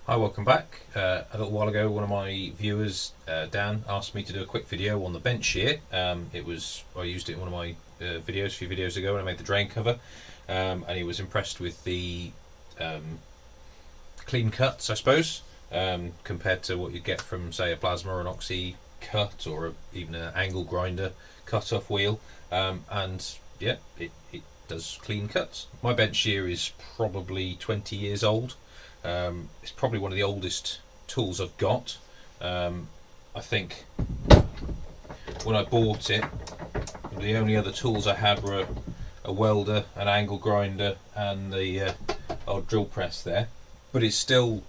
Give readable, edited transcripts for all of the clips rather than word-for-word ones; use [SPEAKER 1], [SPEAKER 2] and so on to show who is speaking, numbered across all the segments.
[SPEAKER 1] Hi, welcome back. A little while ago, one of my viewers, Dan, asked me to do a quick video on the bench shear. I used it in one of my videos a few videos ago when I made the drain cover, and he was impressed with the clean cuts, I suppose, compared to what you get from, say, a plasma or an oxy cut, or even an angle grinder cut-off wheel. And yeah, it does clean cuts. My bench shear is probably 20 years old. It's probably one of the oldest tools I've got. I think when I bought it, the only other tools I had were a welder, an angle grinder, and the old drill press there. But it still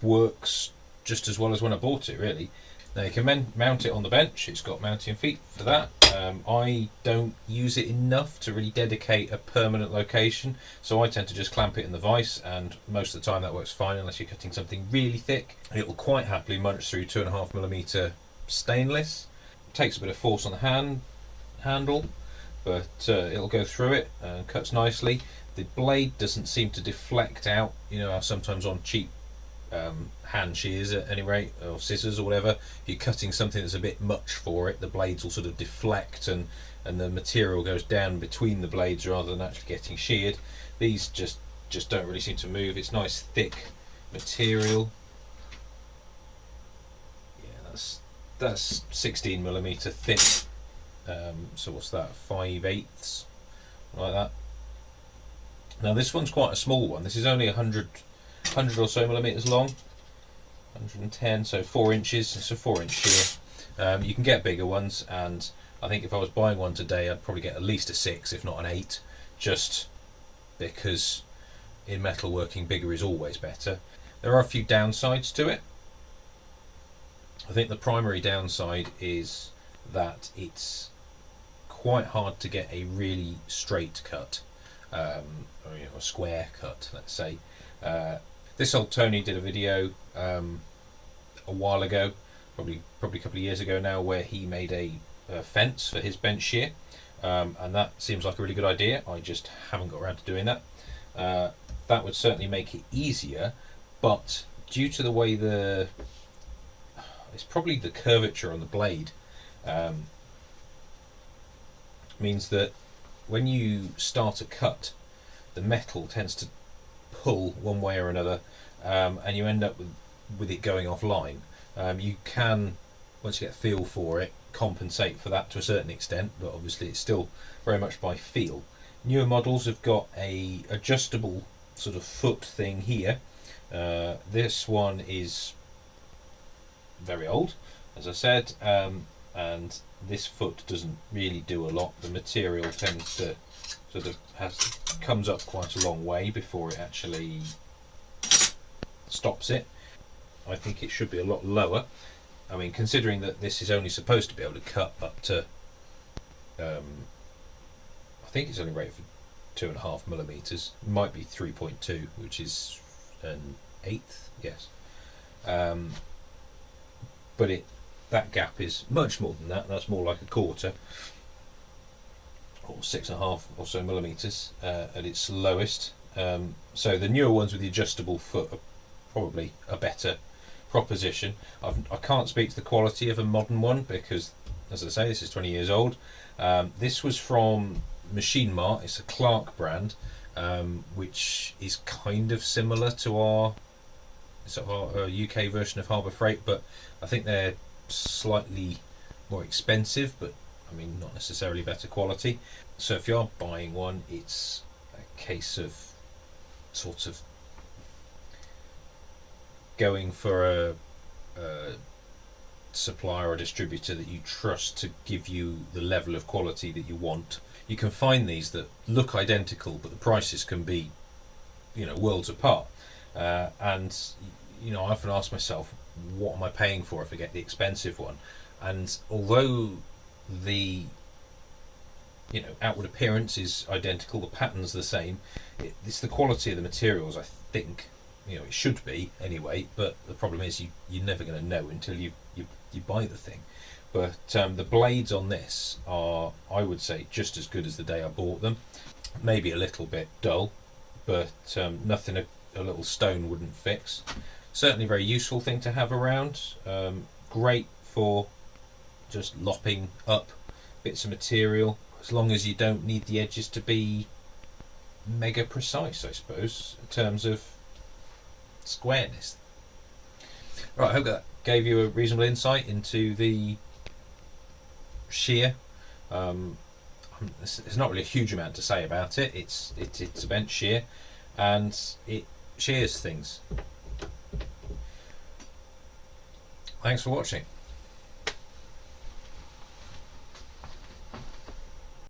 [SPEAKER 1] works just as well as when I bought it, really. Now you can mount it on the bench. It's got mounting feet for that. I don't use it enough to really dedicate a permanent location, so I tend to just clamp it in the vise, and most of the time that works fine unless you're cutting something really thick. It will quite happily munch through 2.5mm stainless. It takes a bit of force on the handle, but it'll go through it and cuts nicely. The blade doesn't seem to deflect out, you know how sometimes on cheap hand shears at any rate, or scissors or whatever, if you're cutting something that's a bit much for it, the blades will sort of deflect and the material goes down between the blades rather than actually getting sheared. These just don't really seem to move. It's nice thick material. Yeah, that's 16mm thick. So what's that, 5/8 like that. Now this one's quite a small one. This is only 100 or so millimeters long, 110, so 4 inches. It's a 4-inch shear. You can get bigger ones, and I think if I was buying one today I'd probably get at least a 6 if not an 8, just because in metalworking bigger is always better. There are a few downsides to it. I think the primary downside is that it's quite hard to get a really straight cut, or a square cut, let's say. This old Tony did a video a while ago, probably a couple of years ago now, where he made a fence for his bench shear, and that seems like a really good idea. I just haven't got around to doing that. That would certainly make it easier, but due to the way it's probably the curvature on the blade, means that when you start a cut, the metal tends to pull one way or another, and you end up with it going offline. You can, once you get a feel for it, compensate for that to a certain extent, but obviously it's still very much by feel. Newer models have got a adjustable sort of foot thing here. This one is very old, as I said, and this foot doesn't really do a lot. The material tends to sort of comes up quite a long way before it actually stops it. I think it should be a lot lower. I mean, considering that this is only supposed to be able to cut up to, I think it's only rated for 2.5mm. It might be 3.2, which is an 1/8, yes. But that gap is much more than that. That's more like a quarter, or 6.5 or so millimeters at its lowest. So the newer ones with the adjustable foot are probably a better proposition. I can't speak to the quality of a modern one because, as I say, this is 20 years old. This was from Machine Mart. It's a Clarke brand, which is kind of similar to our UK version of Harbour Freight, but I think they're slightly more expensive, but I mean not necessarily better quality. So if you're buying one, it's a case of sort of going for a supplier or distributor that you trust to give you the level of quality that you want. You can find these that look identical, but the prices can be, worlds apart. And I often ask myself, what am I paying for if I get the expensive one? And although the outward appearance is identical, the pattern's the same, it's the quality of the materials, I think. It should be anyway, but the problem is you're never going to know until you buy the thing. But the blades on this are, I would say, just as good as the day I bought them. Maybe a little bit dull, but nothing a little stone wouldn't fix. Certainly a very useful thing to have around. Great for just lopping up bits of material, as long as you don't need the edges to be mega precise, I suppose, in terms of squareness. Right, I hope that gave you a reasonable insight into the shear. There's not really a huge amount to say about it. It's a bench shear, and it shears things. Thanks for watching.